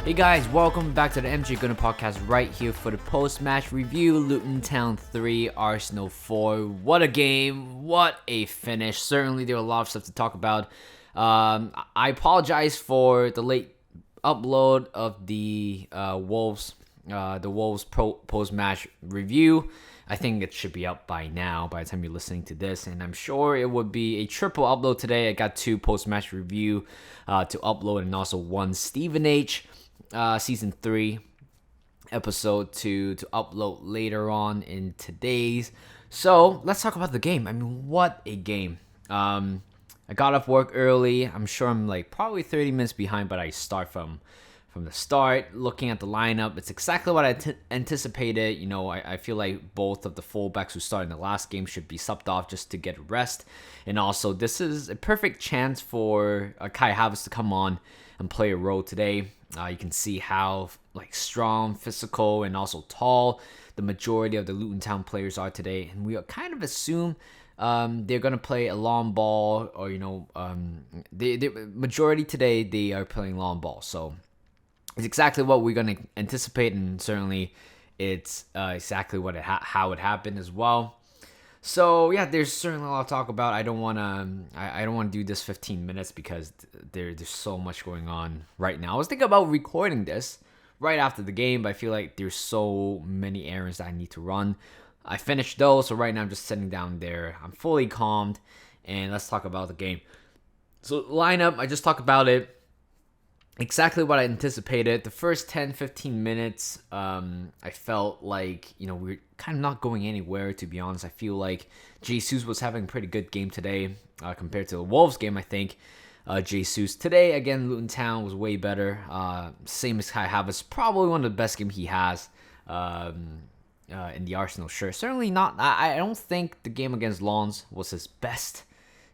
Hey guys, welcome back to the MJ Gooner podcast right here for the post-match review. Luton Town 3, Arsenal 4. What a game, what a finish. Certainly there were a lot of stuff to talk about. I apologize for the late upload of the Wolves post-match review. I think it should be up by now, by the time you're listening to this, and I'm sure it would be a triple upload today. I got 2 post-match review to upload and also 1 Stephen H. Season 3 episode to upload later on in today's. So let's talk about the game. I mean, what a game. I got off work early. I'm sure I'm like probably 30 minutes behind, but I start from the start. Looking at the lineup, it's exactly what I anticipated. You know, I feel like both of the fullbacks who started in the last game should be subbed off just to get rest. And also, this is a perfect chance for Kai Havertz to come on and play a role today. You can see how like strong, physical, and also tall the majority of the Luton Town players are today, and we kind of assume they're gonna play a long ball, or the majority today they are playing long ball. So it's exactly what we're gonna anticipate, and certainly it's exactly how it happened as well. So yeah, there's certainly a lot to talk about. I don't want to do this 15 minutes because there's so much going on right now. I was thinking about recording this right after the game, but I feel like there's so many errands that I need to run. I finished those, so right now I'm just sitting down there. I'm fully calmed, and let's talk about the game. So lineup, I just talked about it. Exactly what I anticipated. The first 10-15 minutes, I felt like, we're kind of not going anywhere, to be honest. I feel like Jesus was having a pretty good game today compared to the Wolves game, I think. Jesus today, again, Luton Town was way better. Same as Kai Havertz, probably one of the best games he has in the Arsenal shirt. Certainly not, I don't think the game against Lens was his best,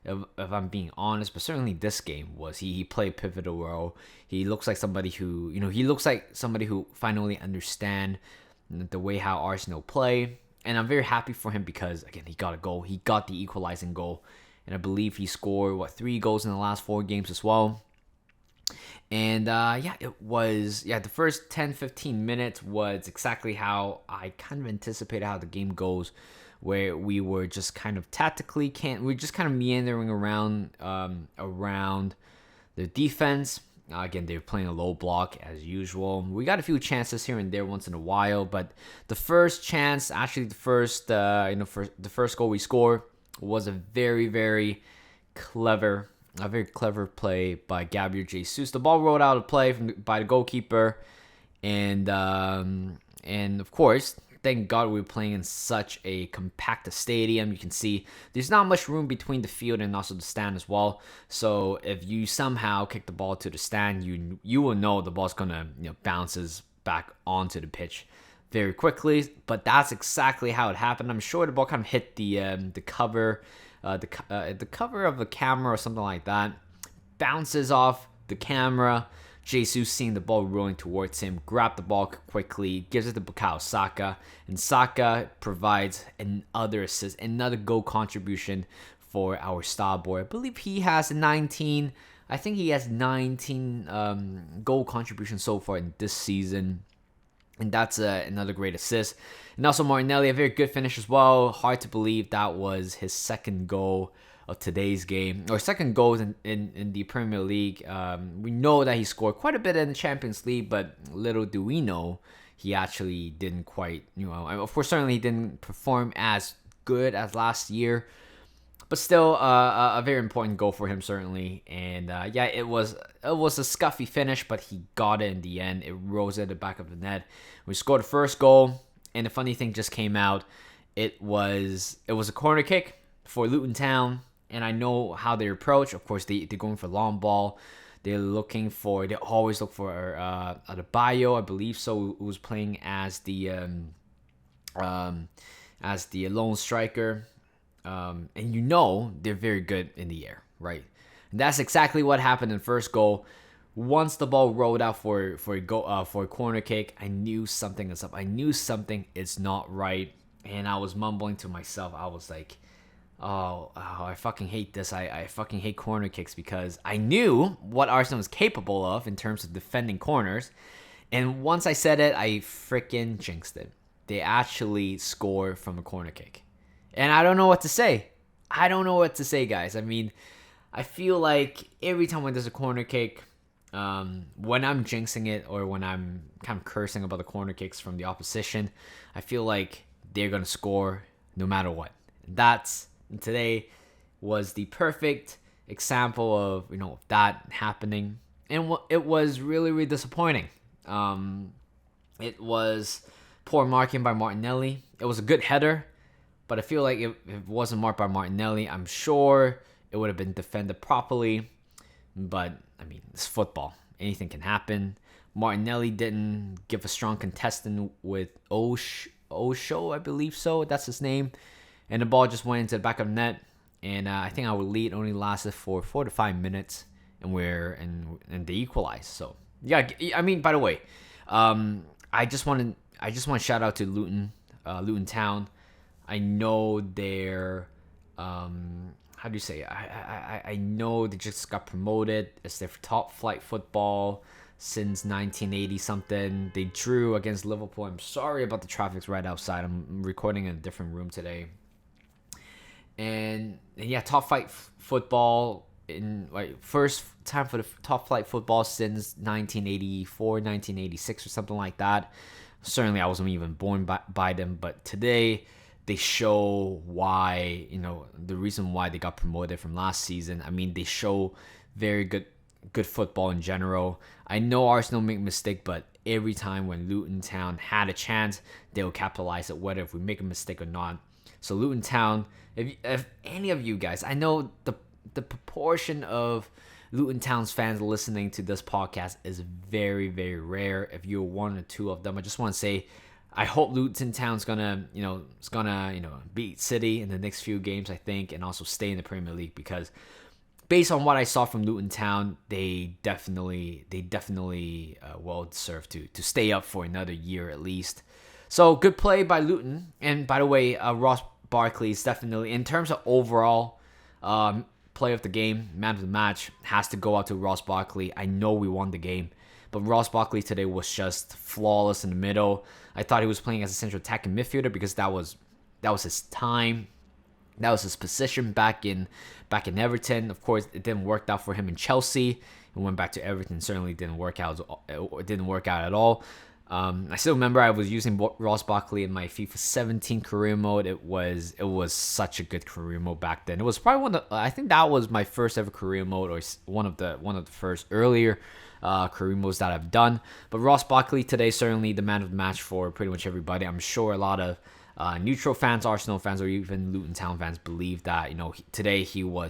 if I'm being honest, but certainly this game was. He played pivotal role. He looks like somebody who finally understand the way how Arsenal play, and I'm very happy for him because again he got a goal. He got the equalizing goal, and I believe he scored 3 goals in the last 4 games as well. And the first 10-15 minutes was exactly how I kind of anticipated how the game goes, where we were just kind of tactically we're just kind of meandering around the defense. Again, they're playing a low block as usual. We got a few chances here and there once in a while, but the first chance, actually the first goal we scored was a very, very clever play by Gabriel Jesus. The ball rolled out of play by the goalkeeper, and of course, thank God we were playing in such a compact stadium. You can see there's not much room between the field and also the stand as well. So if you somehow kick the ball to the stand, you will know the ball's gonna bounces back onto the pitch very quickly. But that's exactly how it happened. I'm sure the ball kind of hit the cover, the cover of the camera or something like that. Bounces off the camera. Jesus, seeing the ball rolling towards him, grabbed the ball quickly, gives it to Bukayo Saka, and Saka provides another assist, another goal contribution for our star boy. I believe he has 19. I think he has 19 goal contributions so far in this season, and that's another great assist. And also Martinelli, a very good finish as well. Hard to believe that was his second goal of today's game, or second goals in the Premier League. We know that he scored quite a bit in the Champions League, but little do we know he actually didn't quite, of course, certainly he didn't perform as good as last year, but still a very important goal for him, certainly. And it was a scuffy finish, but he got it in the end. It rose at the back of the net. We scored the first goal, and the funny thing just came out. It was a corner kick for Luton Town. And I know how they approach. Of course, they're going for long ball. They always look for Adebayo, I believe so, who was playing as the lone striker. And they're very good in the air, right? And that's exactly what happened in the first goal. Once the ball rolled out for a corner kick, I knew something is up. I knew something is not right, and I was mumbling to myself. I was like, I fucking hate this. I fucking hate corner kicks because I knew what Arsenal was capable of in terms of defending corners. And once I said it, I freaking jinxed it. They actually score from a corner kick. And I don't know what to say. I don't know what to say, guys. I mean, I feel like every time when there's a corner kick, when I'm jinxing it or when I'm kind of cursing about the corner kicks from the opposition, I feel like they're going to score no matter what. Today was the perfect example of, that happening. And it was really, really disappointing. It was poor marking by Martinelli. It was a good header, but I feel like if it wasn't marked by Martinelli, I'm sure it would have been defended properly. But, I mean, it's football. Anything can happen. Martinelli didn't give a strong contestant with Osho, I believe so. That's his name. And the ball just went into the back of the net. And I think our lead only lasted for 4 to 5 minutes. And they equalized. So, yeah, I mean, by the way, I just want to shout out to Luton Town. I know they're how do you say? I know they just got promoted. It's their top flight football since 1980 something. They drew against Liverpool. I'm sorry about the traffic's right outside. I'm recording in a different room today. And yeah, top flight football in first time for the top flight football since 1984, 1986 or something like that. Certainly I wasn't even born by them, but today they show why, the reason why they got promoted from last season. I mean, they show very good football in general. I know Arsenal make mistake, but every time when Luton Town had a chance, they'll capitalize it, whether if we make a mistake or not. So Luton Town, if any of you guys, I know the proportion of Luton Town's fans listening to this podcast is very, very rare. If you're one or two of them, I just want to say, I hope Luton Town's gonna beat City in the next few games, I think, and also stay in the Premier League because based on what I saw from Luton Town, they definitely well deserve to stay up for another year at least. So good play by Luton. And by the way, Ross Barkley is definitely, in terms of overall play of the game, man of the match, has to go out to Ross Barkley. I know we won the game, but Ross Barkley today was just flawless in the middle. I thought he was playing as a central attacking midfielder because that was his time. That was his position back in Everton. Of course, it didn't work out for him in Chelsea. He went back to Everton. Certainly didn't work out. It didn't work out at all. I still remember I was using Ross Barkley in my FIFA 17 career mode. It was such a good career mode back then. It was probably I think that was my first ever career mode, or one of the first earlier career modes that I've done. But Ross Barkley today, certainly the man of the match for pretty much everybody. I'm sure a lot of neutral fans, Arsenal fans, or even Luton Town fans believe that today you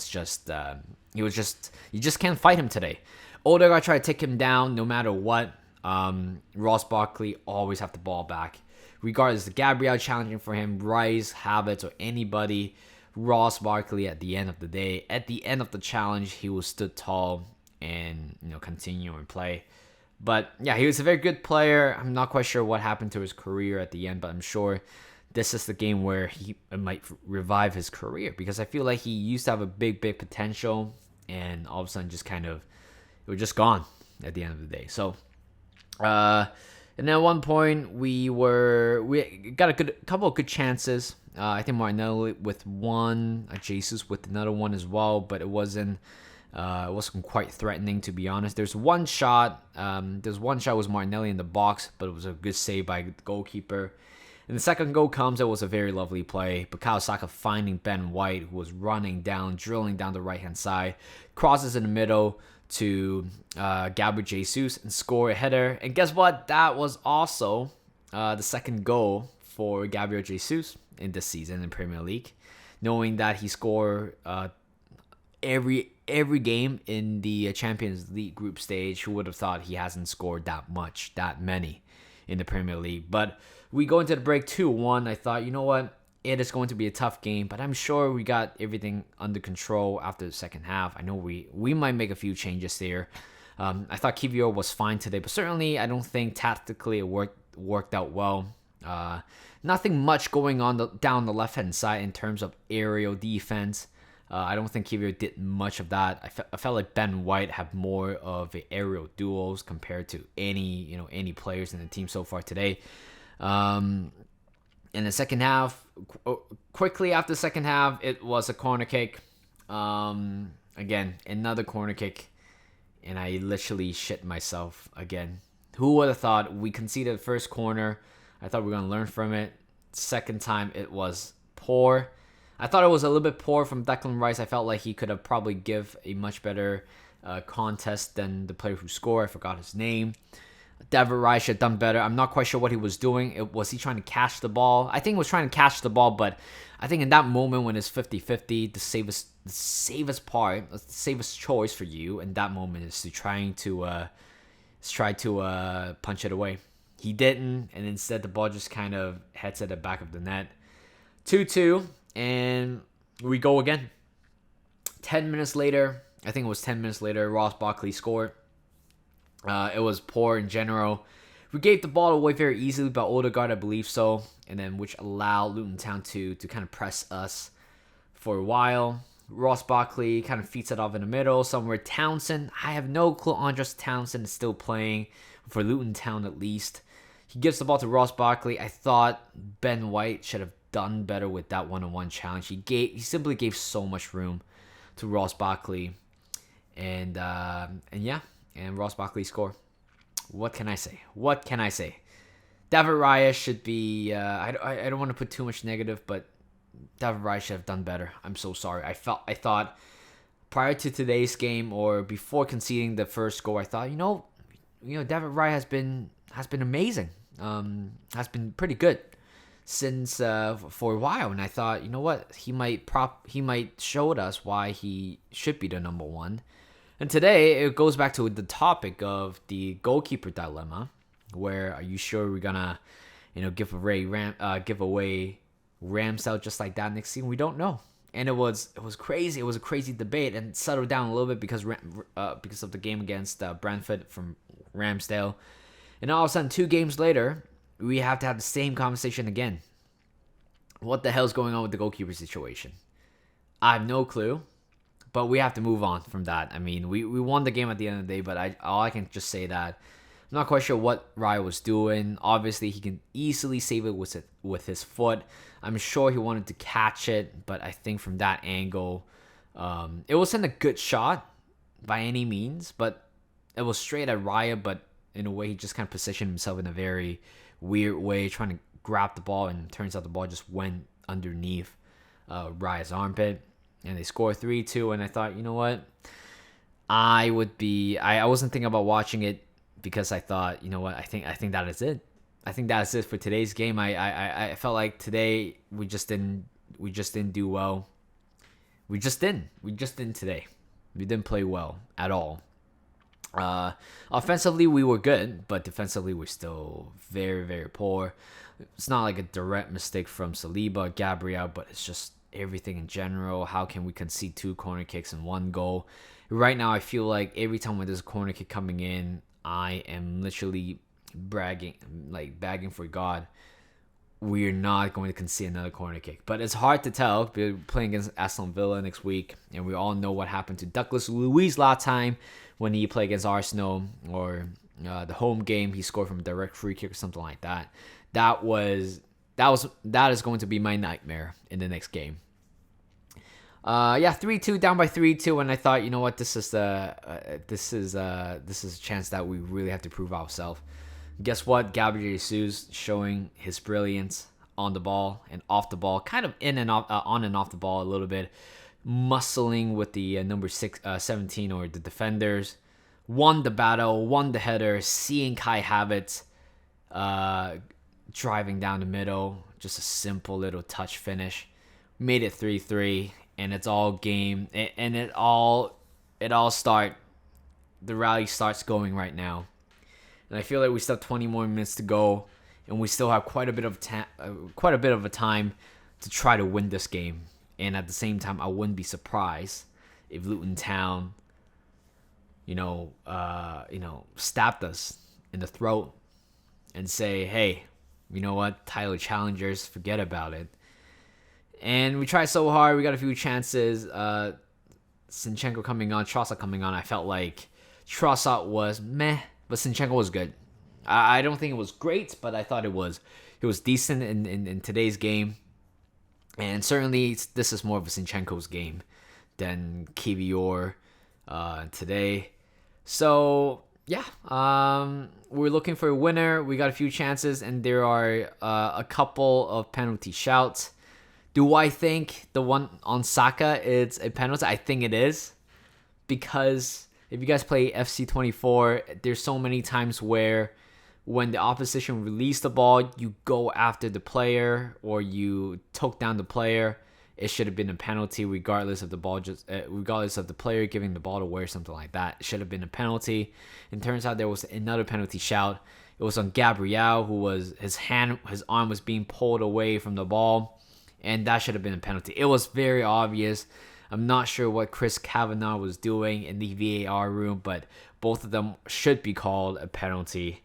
just can't fight him today. Odegaard tried to take him down no matter what. Ross Barkley always have the ball back, regardless of Gabriel challenging for him, Rice, Havertz, or anybody. Ross Barkley at the end of the day, at the end of the challenge, he was stood tall and continue and play. But yeah, he was a very good player. I'm not quite sure what happened to his career at the end, but I'm sure this is the game where he might revive his career, because I feel like he used to have a big potential, and all of a sudden it was just gone at the end of the day. So and then at one point we got a couple of good chances. I think Martinelli with one, Jesus with another one as well, but it wasn't quite threatening, to be honest. There's one shot was Martinelli in the box, but it was a good save by the goalkeeper. And the second goal comes, it was a very lovely play. Bukayo Saka finding Ben White, who was drilling down the right hand side, crosses in the middle to Gabriel Jesus and score a header. And guess what? That was also the second goal for Gabriel Jesus in this season in Premier League. Knowing that he scored every game in the Champions League group stage, who would have thought he hasn't scored that many in the Premier League? But we go into the break 2-1. I thought, you know what? It is going to be a tough game, but I'm sure we got everything under control after the second half. I know we might make a few changes there. I thought Kivior was fine today, but certainly I don't think tactically it worked out well. Nothing much going on down the left hand side in terms of aerial defense. I don't think Kiwior did much of that. I felt like Ben White had more of a aerial duels compared to any players in the team so far today. In the second half, quickly after the second half, it was a corner kick. Again, another corner kick, and I literally shit myself again. Who would have thought? We conceded the first corner. I thought we were going to learn from it. Second time, it was poor. I thought it was a little bit poor from Declan Rice. I felt like he could have probably give a much better contest than the player who scored. I forgot his name. David Rice should have done better. I'm not quite sure what he was doing. Was he trying to catch the ball? I think he was trying to catch the ball, but I think in that moment when it's 50-50, the safest part, the safest choice for you in that moment is to try to punch it away. He didn't, and instead the ball just kind of heads at the back of the net. 2-2, and we go again. 10 minutes later, I think it was 10 minutes later, Ross Barkley scored. It was poor in general. We gave the ball away very easily by Odegaard, I believe so, and then which allowed Luton Town to kind of press us for a while. Ross Barkley kind of feeds it off in the middle. Somewhere Townsend, I have no clue. Andres Townsend is still playing for Luton Town at least. He gives the ball to Ross Barkley. I thought Ben White should have done better with that one-on-one challenge. He simply gave so much room to Ross Barkley, and Ross Barkley scored. What can I say? David Raya should be. I don't want to put too much negative, but David Raya should have done better. I'm so sorry. I thought prior to today's game or before conceding the first goal, I thought David Raya has been amazing. Has been pretty good since for a while, and I thought he might show us why he should be the number one. And today it goes back to the topic of the goalkeeper dilemma, where are you sure we're gonna give away Ramsdale just like that next season? We don't know. And it was crazy. It was a crazy debate, and it settled down a little bit because of the game against Brentford from Ramsdale. And all of a sudden, 2 games later, we have to have the same conversation again. What the hell's going on with the goalkeeper situation? I have no clue, but we have to move on from that. I mean, we won the game at the end of the day, but all I can just say that I'm not quite sure what Raya was doing. Obviously, he can easily save it with his foot. I'm sure he wanted to catch it, but I think from that angle, it wasn't a good shot by any means, but it was straight at Raya, but in a way he just kind of positioned himself in a very weird way, trying to grab the ball, and it turns out the ball just went underneath Raya's armpit, and they scored 3-2, and I thought, you know what? I wasn't thinking about watching it because I thought, you know what? I think that is it. I think that's it for today's game. I felt like today we just didn't do well. We just didn't today. We didn't play well at all. Offensively we were good, but defensively we're still very, very poor. It's not like a direct mistake from Saliba, Gabriel, but it's just everything in general. How can we concede 2 corner kicks and 1 goal? Right now I feel like every time when there's a corner kick coming in, I am literally begging for God, we're not going to concede another corner kick. But it's hard to tell. We're playing against Aston Villa next week, and we all know what happened to Douglas Luiz last time when he played against Arsenal, or the home game he scored from a direct free kick or something like that. That is going to be my nightmare in the next game. 3-2, down by 3-2, and I thought, you know what, this is a chance that we really have to prove ourselves. Guess what? Gabriel Jesus showing his brilliance on the ball and off the ball, kind of in and off, on and off the ball a little bit, muscling with the number 17 or the defenders, won the battle, won the header, seeing Kai Havertz driving down the middle, just a simple little touch finish, made it 3-3, and it's all game, and the rally starts going right now. And I feel like we still have 20 more minutes to go, and we still have quite a bit of a time to try to win this game. And at the same time, I wouldn't be surprised if Luton Town, stabbed us in the throat and say, "Hey, You know what? Title challengers, forget about it. And we tried so hard. We got a few chances. Zinchenko coming on, Trossard coming on. I felt like Trossard was meh, but Zinchenko was good. I don't think it was great, but I thought it was decent in today's game. And certainly this is more of a Zinchenko's game than Kivior today. So yeah, we're looking for a winner. We got a few chances, and there are a couple of penalty shouts. Do I think the one on Saka is a penalty? I think it is, because if you guys play FC24, there's so many times where when the opposition release the ball, you go after the player or you took down the player. It should have been a penalty, regardless of the ball, regardless of the player giving the ball away or something like that. It should have been a penalty. And turns out there was another penalty shout. It was on Gabriel, who was his arm was being pulled away from the ball, and that should have been a penalty. It was very obvious. I'm not sure what Chris Kavanagh was doing in the VAR room, but both of them should be called a penalty.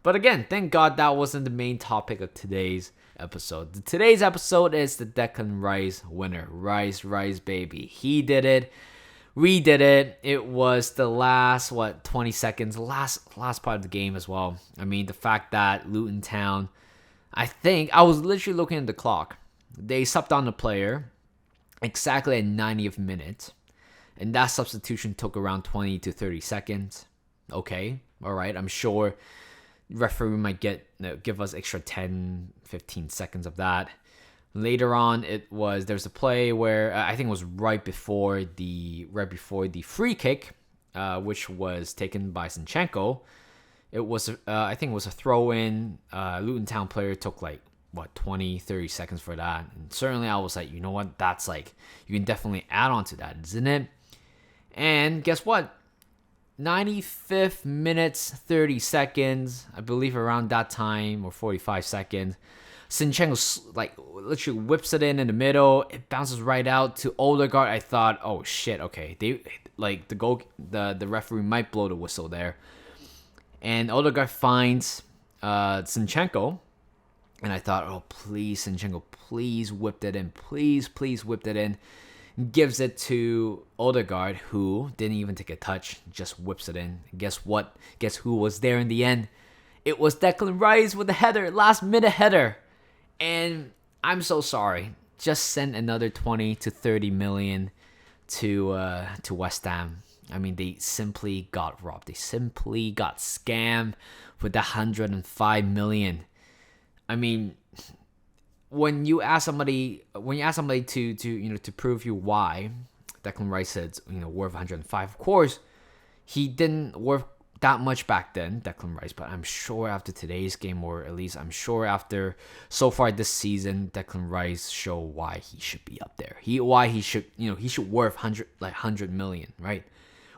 But again, thank God that wasn't the main topic of today's episode. Today's episode is the Declan Rice winner. Rice, baby. He did it. We did it. It was the last, 20 seconds, last part of the game as well. I mean, the fact that Luton Town, I think, I was literally looking at the clock. They subbed on the player exactly at 90th minute. And that substitution took around 20 to 30 seconds. Okay, all right, I'm sure referee might give us extra 10, 15 seconds of that. Later on, there's a play where I think it was right before the free kick, which was taken by Zinchenko. It was I think it was a throw in. Luton Town player took 20, 30 seconds for that. And certainly I was like, you know what? That's you can definitely add on to that, isn't it? And guess what? 95th minutes, 30 seconds, I believe around that time, or 45 seconds. Zinchenko literally whips it in the middle. It bounces right out to Odegaard. I thought, oh shit, okay, the referee might blow the whistle there. And Odegaard finds Zinchenko, and I thought, oh please, Zinchenko, please whip it in, please whip it in. Gives it to Odegaard, who didn't even take a touch, just whips it in. Guess what? Guess who was there in the end? It was Declan Rice with the header, last minute header. And I'm so sorry. Just send another 20 to 30 million to West Ham. I mean, they simply got robbed. They simply got scammed with the 105 million. I mean, when you ask somebody to prove you why Declan Rice is worth 105, of course he didn't worth that much back then, Declan Rice, but I'm sure after today's game, or at least I'm sure after so far this season, Declan Rice show why he should be up there. He should worth 100 million, right?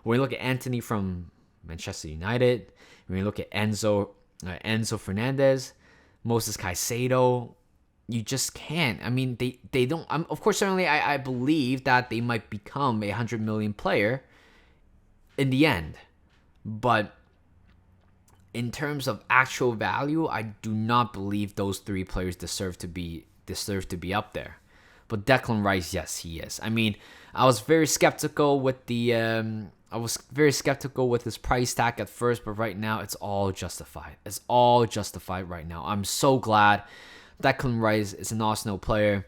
When you look at Anthony from Manchester United, when you look at Enzo Fernandez, Moses Caicedo, you just can't. I mean, they don't. Of course, certainly, I believe that they might become a 100 million player in the end. But in terms of actual value, I do not believe those three players deserve to be up there. But Declan Rice, yes, he is. I mean, I was very skeptical with his price tag at first, but right now it's all justified. It's all justified right now. I'm so glad Declan Rice is an Arsenal player.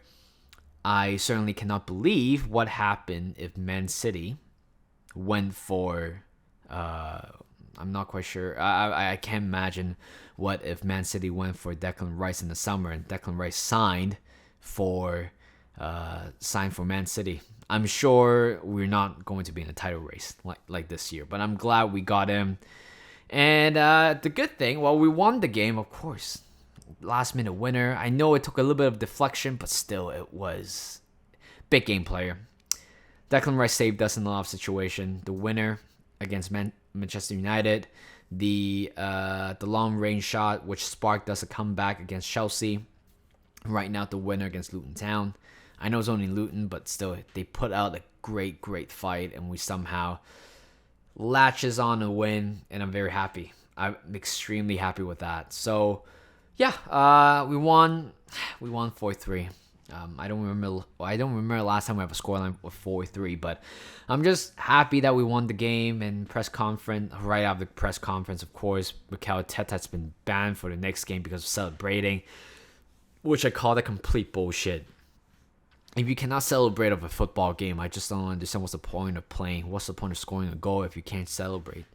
I certainly cannot believe what happened if Man City went for. I'm not quite sure. I can't imagine what if Man City went for Declan Rice in the summer and Declan Rice signed for Man City. I'm sure we're not going to be in a title race like this year, but I'm glad we got him. And the good thing, we won the game, of course. Last minute winner. I know it took a little bit of deflection, but still, it was big game player. Declan Rice saved us in a lot of situation. The winner against Manchester United, the long range shot which sparked us a comeback against Chelsea. Right now, the winner against Luton Town. I know it's only Luton, but still, they put out a great fight, and we somehow latches on a win, and I'm very happy. I'm extremely happy with that. So, Yeah, we won. We won 4-3. I don't remember. I don't remember last time we have a scoreline of 4-3, but I'm just happy that we won the game. And press conference right after the press conference, of course, Mikel Arteta's been banned for the next game because of celebrating, which I call that complete bullshit. If you cannot celebrate of a football game, I just don't understand what's the point of playing. What's the point of scoring a goal if you can't celebrate?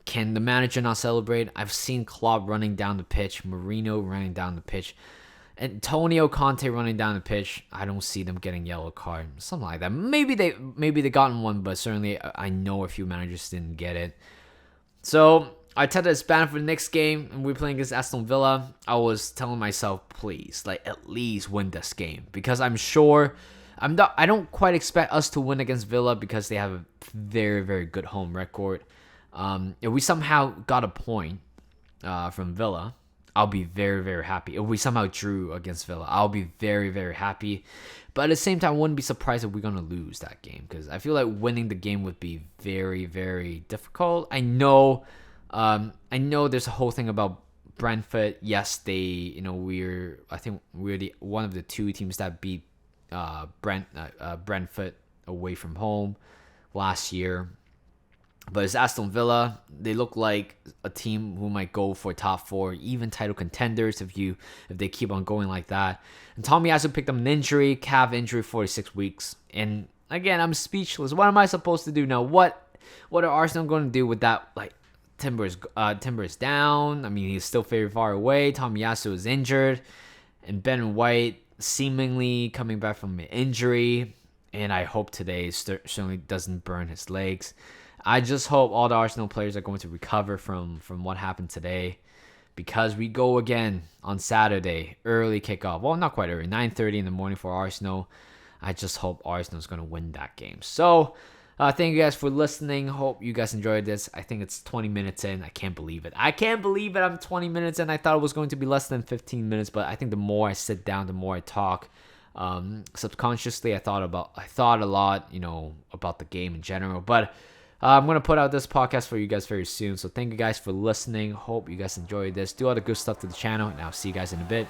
Can the manager not celebrate? I've seen Klopp running down the pitch, Mourinho running down the pitch, Antonio Conte running down the pitch. I don't see them getting yellow card, something like that. Maybe they gotten one, but certainly I know a few managers didn't get it. So Arteta is banned for the next game, and we're playing against Aston Villa. I was telling myself, please, at least win this game, because I'm sure I don't quite expect us to win against Villa because they have a very, very good home record. If we somehow got a point from Villa, I'll be very, very happy. If we somehow drew against Villa, I'll be very, very happy. But at the same time, I wouldn't be surprised if we're going to lose that game, because I feel like winning the game would be very, very difficult. I know there's a whole thing about Brentford. Yes, I think we're one of the two teams that beat Brentford away from home last year. But it's Aston Villa. They look like a team who might go for top 4, even title contenders if they keep on going like that. And Tomiyasu picked up an injury, calf injury, 46 weeks. And again, I'm speechless. What am I supposed to do now? What are Arsenal going to do with that? Timber is down. I mean, he's still very far away. Tomiyasu is injured, and Ben White seemingly coming back from an injury. And I hope today certainly doesn't burn his legs. I just hope all the Arsenal players are going to recover from what happened today, because we go again on Saturday, early kickoff. Well, not quite early, 9:30 in the morning for Arsenal. I just hope Arsenal is going to win that game. So, thank you guys for listening. Hope you guys enjoyed this. I think it's 20 minutes in. I can't believe it. I'm 20 minutes in. I thought it was going to be less than 15 minutes, but I think the more I sit down, the more I talk. Subconsciously, I thought a lot, about the game in general, but I'm going to put out this podcast for you guys very soon. So thank you guys for listening. Hope you guys enjoyed this. Do all the good stuff to the channel, and I'll see you guys in a bit.